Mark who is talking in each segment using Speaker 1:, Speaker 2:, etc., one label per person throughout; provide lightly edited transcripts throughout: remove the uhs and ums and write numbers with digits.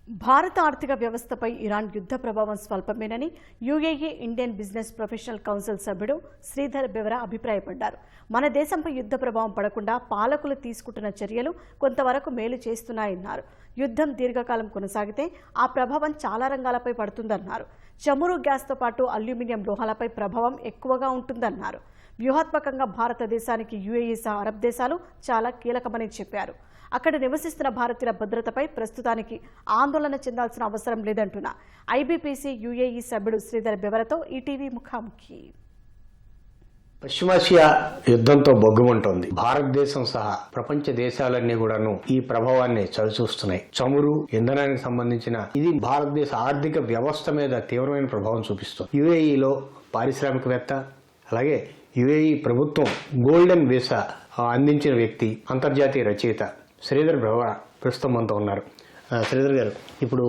Speaker 1: భారత ఆర్థిక వ్యవస్థపై ఇరాన్ యుద్ధ ప్రభావం స్వల్పమేనని UAE Indian business professional council సభ్యుడు శ్రీధర్ బెవరా అభిప్రాయపడ్డారు. మన దేశంపై యుద్ధ ప్రభావం పడకుండా పాలకులు తీసుకుంటున్న చర్యలు కొంతవరకు మేలు చేస్తున్నాయన్నారు. యుద్ధం దీర్ఘకాలం కొనసాగితే ఆ ప్రభావం చాలా రంగాలపై పడుతుందన్నారు. చమురు గ్యాస్తో పాటు అల్యూమినియం లోహాలపై ప్రభావం ఎక్కువగా ఉంటుందన్నారు. వ్యూహాత్మకంగా భారతదేశానికి యుఏఈ సహా అరబ్ దేశాలు చాలా కీలకమని చెప్పారు. అక్కడ నివసిస్తున్న భారతీయుల భద్రతపై ప్రస్తుతానికి ఆందోళన చెందాల్సిన అవసరం లేదంటున్న ఐబీపీసీ యుఏఈ సభ్యుడు శ్రీధర్ బెవరతో ఈటీవీ ముఖాముఖి.
Speaker 2: పశ్చిమాసియా యుద్ధంతో బొగ్గుమంటోంది. భారతదేశం సహా ప్రపంచ దేశాలన్నీ కూడాను ఈ ప్రభావాన్ని చవిచూస్తున్నాయి. చమురు ఇంధనానికి సంబంధించిన ఇది భారతదేశ ఆర్థిక వ్యవస్థ మీద తీవ్రమైన ప్రభావం చూపిస్తుంది. యుఏఈలో పారిశ్రామికవేత్త, అలాగే యుఏఈ ప్రభుత్వం గోల్డెన్ వీసా అందించిన వ్యక్తి, అంతర్జాతీయ రచయిత శ్రీధర్ బెవరా ప్రస్తుతం మనతో ఉన్నారు. శ్రీధర్ గారు, ఇప్పుడు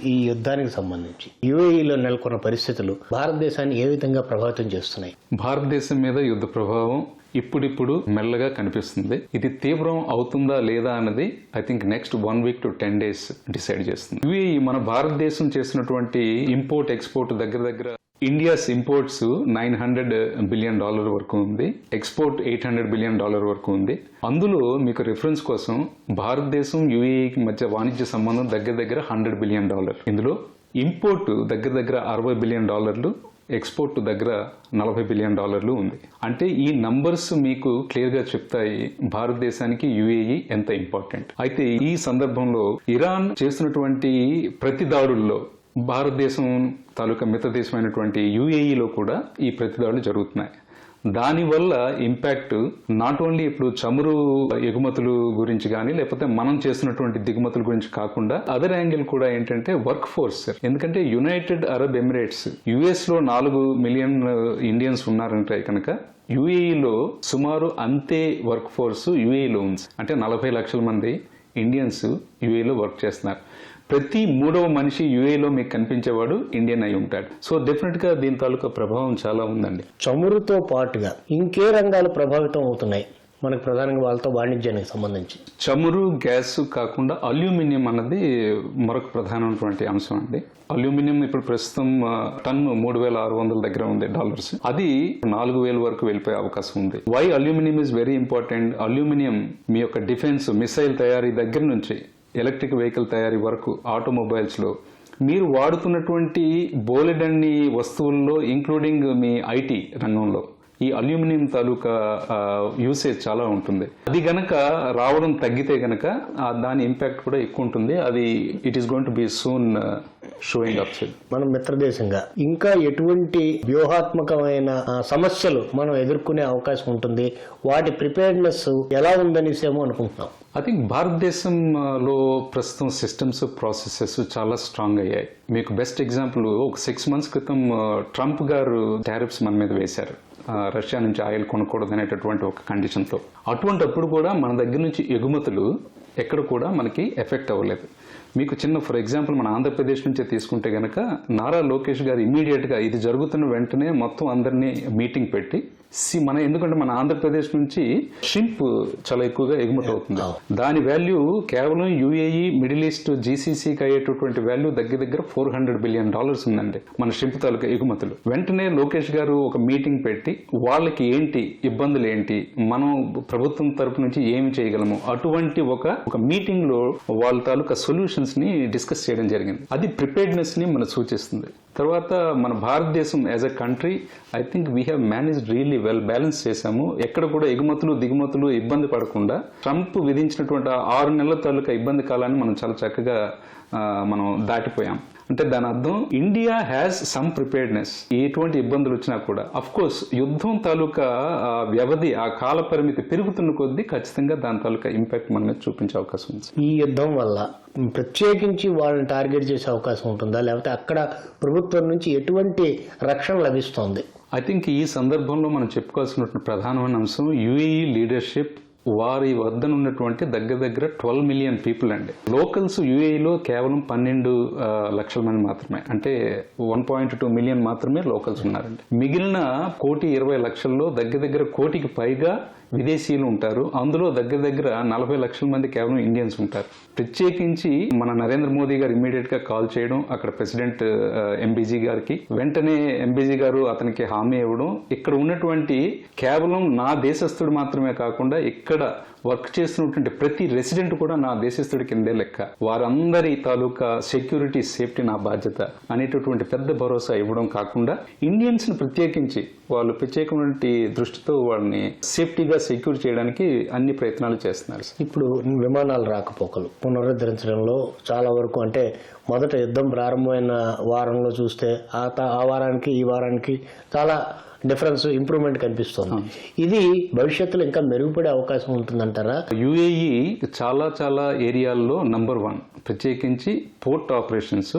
Speaker 2: ఈ యుద్ధానికి సంబంధించి యుఏఈలో నెలకొన్న పరిస్థితులు భారతదేశాన్ని ఏ విధంగా ప్రభావితం చేస్తున్నాయి?
Speaker 3: భారతదేశం మీద యుద్ధ ప్రభావం ఇప్పుడిప్పుడు మెల్లగా కనిపిస్తుంది. ఇది తీవ్రం అవుతుందా లేదా అన్నది I think next 1 week to 10 days decide చేస్తుంది. యుఏఈ మన భారతదేశం చేసినటువంటి ఇంపోర్ట్ ఎక్స్పోర్ట్ దగ్గర ఇండియాస్ ఇంపోర్ట్స్ $900 బిలియన్ వరకు ఉంది, ఎక్స్పోర్ట్ $800 బిలియన్ వరకు ఉంది. అందులో మీకు రిఫరెన్స్ కోసం భారతదేశం యుఏఈకి మధ్య వాణిజ్య సంబంధం దగ్గర $100 బిలియన్. ఇందులో ఇంపోర్ట్ దగ్గర $60 బిలియన్, ఎక్స్పోర్ట్ దగ్గర $40 బిలియన్ ఉంది. అంటే ఈ నంబర్స్ మీకు క్లియర్ గా చెప్తాయి భారతదేశానికి యుఏఈ ఎంత ఇంపార్టెంట్. అయితే ఈ సందర్భంలో ఇరాన్ చేస్తున్నటువంటి ప్రతి దాడుల్లో భారతదేశం తాలూకా మిత్ర దేశమైనటువంటి యుఏఈలో కూడా ఈ ప్రతిదాడులు జరుగుతున్నాయి. దానివల్ల ఇంపాక్ట్ నాట్ ఓన్లీ ఇప్పుడు చమురు ఎగుమతులు గురించి కానీ లేకపోతే మనం చేస్తున్నటువంటి దిగుమతుల గురించి కాకుండా అదర్ యాంగిల్ కూడా ఏంటంటే వర్క్ ఫోర్స్. ఎందుకంటే యునైటెడ్ అరబ్ ఎమిరేట్స్ యుఎస్ లో 4 మిలియన్ ఇండియన్స్ ఉన్నారంటే కనుక యుఏఈలో సుమారు అంతే వర్క్ ఫోర్స్ యుఏఈలో ఉంది. అంటే 40 లక్షల మంది ఇండియన్స్ యుఏఈలో వర్క్ చేస్తున్నారు. ప్రతి 3వ మనిషి యుఏఈలో మీకు కనిపించేవాడు ఇండియన్ అయి ఉంటాడు. సో డెఫినెట్ గా దీని తాలూకా ప్రభావం చాలా ఉందండి.
Speaker 2: చమురుతో పాటుగా ఇంకే రంగాలు ప్రభావితం అవుతున్నాయి మనకు ప్రధానంగా వాళ్ళతో వాణిజ్యానికి సంబంధించి?
Speaker 3: చమురు, గ్యాస్ కాకుండా అల్యూమినియం అన్నది మరొక ప్రధానమైనటువంటి అంశం అండి. అల్యూమినియం ఇప్పుడు ప్రస్తుతం టన్ 3,600 దగ్గర ఉంది డాలర్స్. అది 4,000 వరకు వెళ్ళిపోయే అవకాశం ఉంది. Why aluminium is very important. Aluminium మీ యొక్క డిఫెన్స్ మిసైల్ తయారీ దగ్గర నుంచి ఎలక్ట్రిక్ వెహికల్ తయారీ వరకు ఆటోమొబైల్స్ లో మీరు వాడుతున్నటువంటి బోలెడన్ని వస్తువుల్లో ఇంక్లూడింగ్ మీ ఐటీ రంగంలో ఈ అల్యూమినియం తాలూకా యూసేజ్ చాలా ఉంటుంది. అది గనక రావడం తగ్గితే గనక దాని ఇంపాక్ట్ కూడా ఎక్కువ ఉంటుంది. అది it is going to be soon showing up.
Speaker 2: మనం మిత్రదేశంగా ఇంకా ఎటువంటి వ్యూహాత్మకమైన సమస్యలు మనం ఎదుర్కొనే అవకాశం ఉంటుంది? వాటి ప్రిపేర్నెస్ ఎలా ఉందనేసేమో అనుకుంటున్నాం.
Speaker 3: ఐ థింక్ భారతదేశంలో ప్రస్తుతం సిస్టమ్స్, ప్రాసెసెస్ చాలా స్ట్రాంగ్ అయ్యాయి. మీకు బెస్ట్ ఎగ్జాంపుల్ ఒక 6 months క్రితం ట్రంప్ గారు టారిఫ్స్ మన మీద వేశారు. రష్యా నుంచి ఆయిల్ కొనకూడదు అనేటటువంటి ఒక కండిషన్తో. అటువంటప్పుడు కూడా మన దగ్గర నుంచి ఎగుమతులు ఎక్కడ కూడా మనకి ఎఫెక్ట్ అవ్వలేదు. మీకు చిన్న ఫర్ ఎగ్జాంపుల్ మన ఆంధ్రప్రదేశ్ నుంచే తీసుకుంటే గనక నారా లోకేష్ గారు ఇమీడియట్ గా ఇది జరుగుతున్న వెంటనే మొత్తం అందరినీ మీటింగ్ పెట్టి ఎందుకంటే మన ఆంధ్రప్రదేశ్ నుంచి షింప్ చాలా ఎక్కువగా ఎగుమతి అవుతుంది. దాని వాల్యూ కేవలం యుఏఈ, మిడిల్ ఈస్ట్, జీసీసీకి అయ్యేటటువంటి వాల్యూ దగ్గర $400 బిలియన్ ఉందండి మన షింప్ తాలూకా ఎగుమతులు. వెంటనే లోకేష్ గారు ఒక మీటింగ్ పెట్టి వాళ్ళకి ఏంటి ఇబ్బందులు ఏంటి, మనం ప్రభుత్వం తరపు నుంచి ఏమి చేయగలము, అటువంటి ఒక మీటింగ్ లో వాళ్ళ తాలూకా సొల్యూషన్స్ ని డిస్కస్ చేయడం జరిగింది. అది ప్రిపేర్డ్నెస్ ని మనం సూచిస్తుంది. తర్వాత మన భారతదేశం as a country I think we have managed really well. Balance చేశాము. ఎక్కడ కూడా ఎగుమతులు దిగుమతులు ఇబ్బంది పడకుండా ట్రంప్ విధించినటువంటి 6 నెలల తాలూకా ఇబ్బంది కాలాన్ని మనం చాలా చక్కగా మనం దాటిపోయాం. అంటే దాని అర్థం ఇండియా హ్యాస్ సమ్ ప్రిపేర్డ్నెస్. ఎటువంటి ఇబ్బందులు వచ్చినా కూడా అఫ్ కోర్స్ యుద్ధం తాలూకా వ్యవధి, ఆ కాల పరిమితి పెరుగుతున్న కొద్దీ ఖచ్చితంగా దాని తాలూకా ఇంపాక్ట్ మన మీద చూపించే అవకాశం ఉంది.
Speaker 2: ఈ యుద్ధం వల్ల ప్రత్యేకించి వాళ్ళని టార్గెట్ చేసే అవకాశం ఉంటుందా, లేకపోతే అక్కడ ప్రభుత్వం నుంచి ఎటువంటి రక్షణ లభిస్తోంది?
Speaker 3: ఐ థింక్ ఈ సందర్భంలో మనం చెప్పుకోవాల్సిన ప్రధానమైన అంశం యుఏఈ లీడర్షిప్. వారి వద్దనున్నటువంటి దగ్గర 12 మిలియన్ పీపుల్ అండి. లోకల్స్ యుఏఈలో కేవలం 12 లక్షల మంది మాత్రమే, అంటే 1.2 మిలియన్ మాత్రమే లోకల్స్ ఉన్నారండి. మిగిలిన 1,20,00,000 దగ్గర 1,00,00,000 పైగా విదేశీయులు ఉంటారు. అందులో దగ్గర దగ్గర 40 లక్షల మంది కేవలం ఇండియన్స్ ఉంటారు. ప్రత్యేకించి మన నరేంద్ర మోదీ గారు ఇమ్మీడియట్ గా కాల్ చేయడం, అక్కడ ప్రెసిడెంట్ ఎంబీజీ గారికి వెంటనే ఎంబీజీ గారు అతనికి హామీ ఇవ్వడం, ఇక్కడ ఉన్నటువంటి కేవలం నా దేశస్థుడు మాత్రమే కాకుండా ఇక్కడ వర్క్ చేస్తున్నటువంటి ప్రతి రెసిడెంట్ కూడా నా దేశస్థుడి కిందే లెక్క, వారందరి తాలూకా సెక్యూరిటీ సేఫ్టీ నా బాధ్యత అనేటటువంటి పెద్ద భరోసా ఇవ్వడం కాకుండా ఇండియన్స్ ని ప్రత్యేకించి వాళ్ళు ప్రత్యేకమైన దృష్టితో వాళ్ళని సేఫ్టీగా సెక్యూర్ చేయడానికి అన్ని ప్రయత్నాలు చేస్తున్నారు.
Speaker 2: ఇప్పుడు విమానాలు రాకపోకలు పునరుద్ధరించడంలో చాలా వరకు అంటే మొదట యుద్ధం ప్రారంభమైన వారంలో చూస్తే ఆ వారానికి ఈ వారానికి చాలా డిఫరెన్స్ ఇంప్రూవ్మెంట్ కనిపిస్తుంది. ఇది భవిష్యత్తులో ఇంకా మెరుగుపడే అవకాశం ఉంటుందంటారా?
Speaker 3: యుఏఈ చాలా చాలా ఏరియాల్లో నంబర్ 1, ప్రత్యేకించి port operations,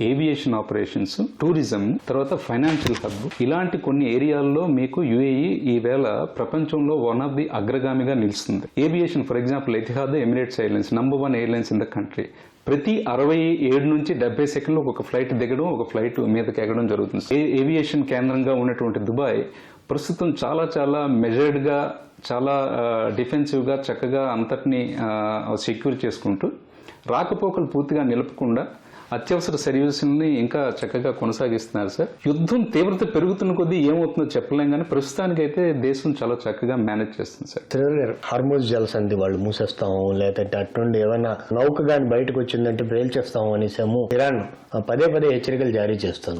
Speaker 3: aviation operations, tourism, తర్వాత ఫైనాన్షియల్ హబ్, ఇలాంటి కొన్ని ఏరియాల్లో మీకు యుఏఈ ఈవేళ ప్రపంచంలో వన్ ఆఫ్ ది అగ్రగామిగా నిలుస్తుంది. Aviation for example Etihad Emirates airlines number 1 airlines in the country. ప్రతి 67 నుంచి 70 సెకండ్లు ఒక ఫ్లైట్ దిగడం, ఒక ఫ్లైట్ మీదకి ఎగడం జరుగుతుంది. ఏవియేషన్ కేంద్రంగా ఉన్నటువంటి దుబాయ్ ప్రస్తుతం చాలా చాలా మెజర్డ్గా, చాలా డిఫెన్సివ్గా చక్కగా అంతటినీ సెక్యూర్ చేసుకుంటూ రాకపోకలు పూర్తిగా నిలపకుండా అత్యవసర సర్వీసుల్ని ఇంకా చక్కగా కొనసాగిస్తున్నారు సార్. యుద్ధం తీవ్రత పెరుగుతున్న కొద్దీ ఏమవుతుందో చెప్పలేం, కానీ ప్రస్తుతానికైతే దేశం చాలా చక్కగా మేనేజ్ చేస్తుంది సార్.
Speaker 2: హార్మోజ్ జలసంధి వాళ్ళు మూసేస్తాము, లేదంటే అటుండి ఏమైనా నౌక కానీ బయటకు వచ్చిందంటే పేల్చేస్తాము అనేసాము ఇరాన్ పదే హెచ్చరికలు జారీ చేస్తుంది.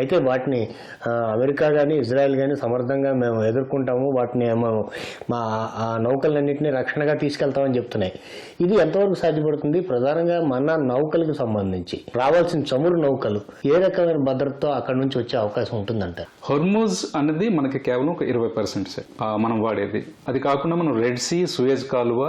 Speaker 2: అయితే వాటిని అమెరికా కానీ ఇజ్రాయెల్ కానీ సమర్థంగా మేము ఎదుర్కొంటాము, వాటిని మా ఆ నౌకలన్నింటినీ రక్షణగా తీసుకెళ్తామని చెప్తున్నాయి. ఇది ఎంతవరకు సాధ్యపడుతుంది? ప్రధానంగా మన నౌకలకు సంబంధించి రావాల్సిన చమురు నౌకలు ఏ రకమైన భద్రతతో అక్కడ నుంచి వచ్చే అవకాశం ఉంటుందంటారు?
Speaker 3: హార్మోజ్ అనేది మనకి కేవలం ఒక 20% సార్ మనం వాడేది. అది కాకుండా మనం రెడ్ సీ, సూయజ్ కాలువ,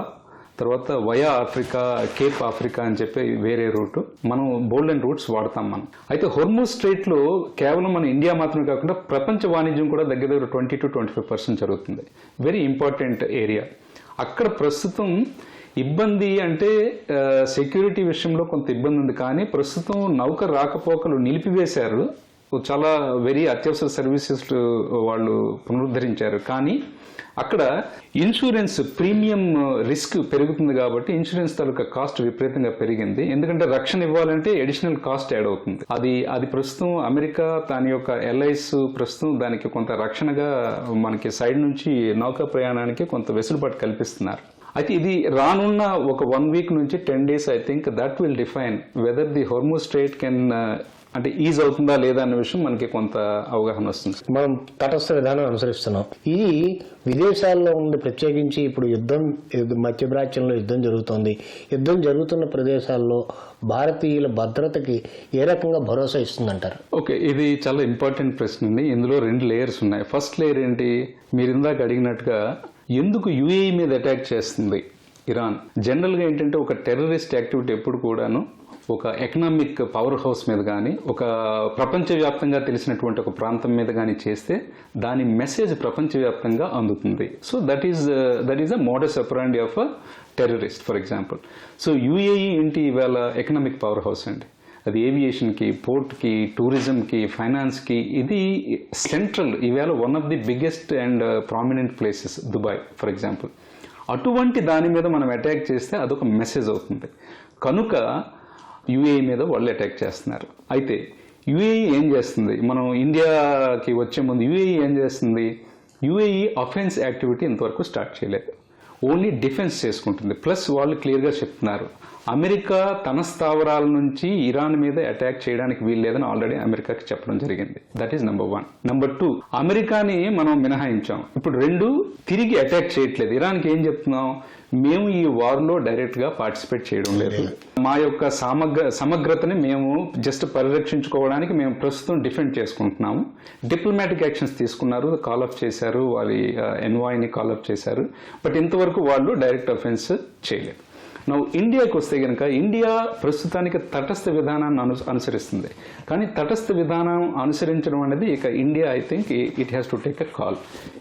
Speaker 3: తర్వాత వయా ఆఫ్రికా, కేప్ ఆఫ్రికా అని చెప్పి వేరే రూట్, మనం బోల్డెన్ రూట్స్ వాడతాం మనం. అయితే హోర్మోజ్ స్ట్రైట్ లో కేవలం మన ఇండియా మాత్రమే కాకుండా ప్రపంచ వాణిజ్యం కూడా దగ్గర దగ్గర 20 to 25% జరుగుతుంది. Very important area. అక్కడ ప్రస్తుతం ఇబ్బంది అంటే సెక్యూరిటీ విషయంలో కొంత ఇబ్బంది ఉంది, కానీ ప్రస్తుతం నౌక రాకపోకలు నిలిపివేశారు. చాలా వెరీ అత్యవసర సర్వీసెస్ వాళ్ళు పునరుద్ధరించారు, కానీ అక్కడ ఇన్సూరెన్స్ ప్రీమియం రిస్క్ పెరుగుతుంది కాబట్టి ఇన్సూరెన్స్ తాలూకా కాస్ట్ విపరీతంగా పెరిగింది. ఎందుకంటే రక్షణ ఇవ్వాలంటే అడిషనల్ కాస్ట్ యాడ్ అవుతుంది. అది ప్రస్తుతం అమెరికా దాని యొక్క ఎల్ఐస్ ప్రస్తుతం దానికి కొంత రక్షణగా మనకి సైడ్ నుంచి నౌకా ప్రయాణానికి కొంత వెసులుబాటు కల్పిస్తున్నారు. అయితే ఇది రానున్న ఒక 1 week నుంచి 10 days I think that will define whether the Hormuz strait can అంటే ఈజ్ అవుతుందా లేదా అనే విషయం మనకి కొంత అవగాహన వస్తుంది.
Speaker 2: మనం తటస్థ విధానం అనుసరిస్తున్నాం. ఇది విదేశాల్లో ఉండి ప్రత్యేకించి ఇప్పుడు మధ్యప్రాచ్యంలో యుద్ధం జరుగుతోంది. యుద్ధం జరుగుతున్న ప్రదేశాల్లో భారతీయుల భద్రతకి ఏ రకంగా భరోసా ఇస్తుందంటారు?
Speaker 3: ఓకే, ఇది చాలా ఇంపార్టెంట్ ప్రశ్న అండి. ఇందులో 2 layers ఉన్నాయి. ఫస్ట్ లేయర్ ఏంటి, మీరు ఇందాక అడిగినట్టుగా ఎందుకు యుఏఈ మీద అటాక్ చేస్తుంది ఇరాన్? జనరల్గా ఏంటంటే ఒక టెర్రరిస్ట్ యాక్టివిటీ ఎప్పుడు కూడాను ఒక ఎకనామిక్ పవర్ హౌస్ మీద కానీ, ఒక ప్రపంచవ్యాప్తంగా తెలిసినటువంటి ఒక ప్రాంతం మీద కానీ చేస్తే దాని మెసేజ్ ప్రపంచవ్యాప్తంగా అందుతుంది. So that is a modus ఆపరాండి of a terrorist for example. So UAE ఏంటి ఇవాళ ఎకనామిక్ పవర్ హౌస్ అండి. అది ఏవియేషన్కి, పోర్ట్కి, టూరిజంకి, ఫైనాన్స్కి ఇది సెంట్రల్. ఈవేళ one of the biggest and prominent places Dubai for example. అటువంటి దాని మీద మనం అటాక్ చేస్తే అదొక మెసేజ్ అవుతుంది. కనుక యుఏఈ మీద వాళ్ళు అటాక్ చేస్తున్నారు. అయితే యుఏఈ ఏం చేస్తుంది, మనం ఇండియాకి వచ్చే ముందు యుఏఈ ఏం చేస్తుంది, యుఏఈ అఫెన్స్ యాక్టివిటీ ఇంతవరకు స్టార్ట్ చేయలేదు, ఓన్లీ డిఫెన్స్ చేసుకుంటుంది. ప్లస్ వాళ్ళు క్లియర్గా చెప్తున్నారు అమెరికా తన స్థావరాల నుంచి ఇరాన్ మీద అటాక్ చేయడానికి వీల్లేదని ఆల్రెడీ అమెరికాకి చెప్పడం జరిగింది. That is number 1. నెంబర్ 2, అమెరికాని మనం మినహాయించాం. ఇప్పుడు 2 తిరిగి అటాక్ చేయట్లేదు. ఇరాన్కి ఏం చెప్తున్నాం, మేము ఈ వార్లో డైరెక్ట్ గా పార్టిసిపేట్ చేయడం లేదు, మా యొక్క సమగ్రతని మేము జస్ట్ పరిరక్షించుకోవడానికి మేము ప్రస్తుతం డిఫెండ్ చేసుకుంటున్నాము. డిప్లొమాటిక్ యాక్షన్స్ తీసుకున్నారు, కాల్ ఆఫ్ చేశారు, వారి ఎన్వాయ్ని కాల్ ఆఫ్ చేశారు, బట్ ఇంతవరకు వాళ్ళు డైరెక్ట్ అఫెన్స్ చేయలేదు. ఇండియాకి వస్తే కనుక ఇండియా ప్రస్తుతానికి తటస్థ విధానాన్ని అనుసరిస్తుంది. కానీ తటస్థ విధానం అనుసరించడం అనేది ఇక India I think it has to take a call.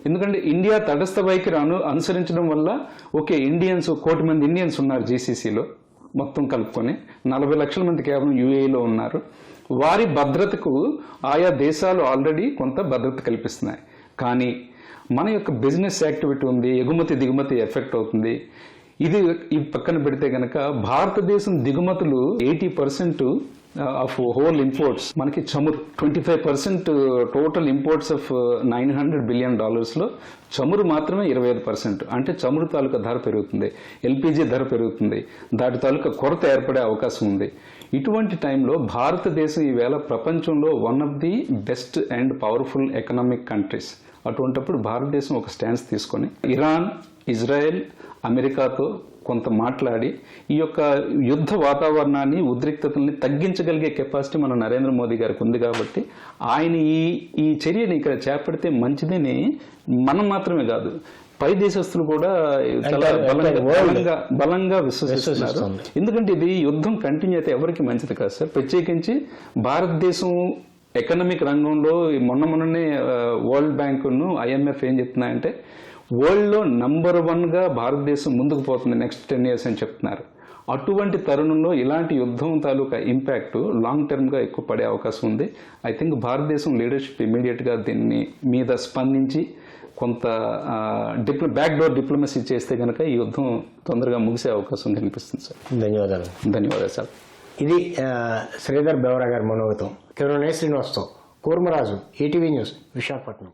Speaker 3: ఎందుకంటే ఇండియా తటస్థ వైఖరి అనుసరించడం వల్ల ఓకే, 1 కోటి మంది ఇండియన్స్ ఉన్నారు జీసీసీలో మొత్తం కలుపుకొని, 40 లక్షల మంది కేవలం యూఏఈలో ఉన్నారు. వారి భద్రతకు ఆయా దేశాలు ఆల్రెడీ కొంత భద్రత కల్పిస్తున్నాయి. కానీ మన యొక్క బిజినెస్ యాక్టివిటీ ఉంది, ఎగుమతి దిగుమతి ఎఫెక్ట్ అవుతుంది. ఇది ఈ పక్కన పెడితే కనుక భారతదేశం దిగుమతులు 80% ఆఫ్ హోల్ ఇంపోర్ట్స్ మనకి చమురు. 25% టోటల్ ఇంపోర్ట్స్ ఆఫ్ $900 బిలియన్ లో చమురు మాత్రమే 25%. అంటే చమురు తాలూకా ధర పెరుగుతుంది, ఎల్పిజి ధర పెరుగుతుంది, దాటి తాలూకా కొరత ఏర్పడే అవకాశం ఉంది. ఇటువంటి టైంలో భారతదేశం ఈవేళ ప్రపంచంలో one of the best and powerful economic countries. అటువంటప్పుడు భారతదేశం ఒక స్టాన్స్ తీసుకొని ఇరాన్, ఇజ్రాయెల్, అమెరికాతో కొంత మాట్లాడి ఈ యొక్క యుద్ధ వాతావరణాన్ని, ఉద్రిక్తతల్ని తగ్గించగలిగే కెపాసిటీ మన నరేంద్ర మోదీ గారికి ఉంది. కాబట్టి ఆయన ఈ చర్యని ఇక్కడ చేపడితే మంచిదని మనం మాత్రమే కాదు, పై దేశస్తులు కూడా చాలా బలంగా విశ్వసిస్తున్నారు. ఎందుకంటే ఇది యుద్ధం కంటిన్యూ అయితే ఎవరికి మంచిది కాదు సార్. ప్రత్యేకించి భారతదేశం ఎకనామిక్ రంగంలో మొన్ననే వరల్డ్ బ్యాంకును IMF ఏం చెప్తున్నాయంటే వరల్డ్లో నంబర్ 1గా భారతదేశం ముందుకు పోతుంది నెక్స్ట్ 10 years అని చెప్తున్నారు. అటువంటి తరుణంలో ఇలాంటి యుద్ధం తాలూకా ఇంపాక్ట్ లాంగ్ టర్మ్గా ఎక్కువ పడే అవకాశం ఉంది. ఐ థింక్ భారతదేశం లీడర్షిప్ ఇమీడియట్గా దీన్ని మీద స్పందించి కొంత బ్యాక్డోర్ డిప్లొమసీ చేస్తే కనుక ఈ యుద్ధం తొందరగా ముగిసే అవకాశం కనిపిస్తుంది సార్. ధన్యవాదాలు సార్.
Speaker 2: ఇది శ్రీధర్ బెవరా గారి మనోగతం. కెమెరా శ్రీనివాస్తో కూర్మరాజు, ETV న్యూస్, విశాఖపట్నం.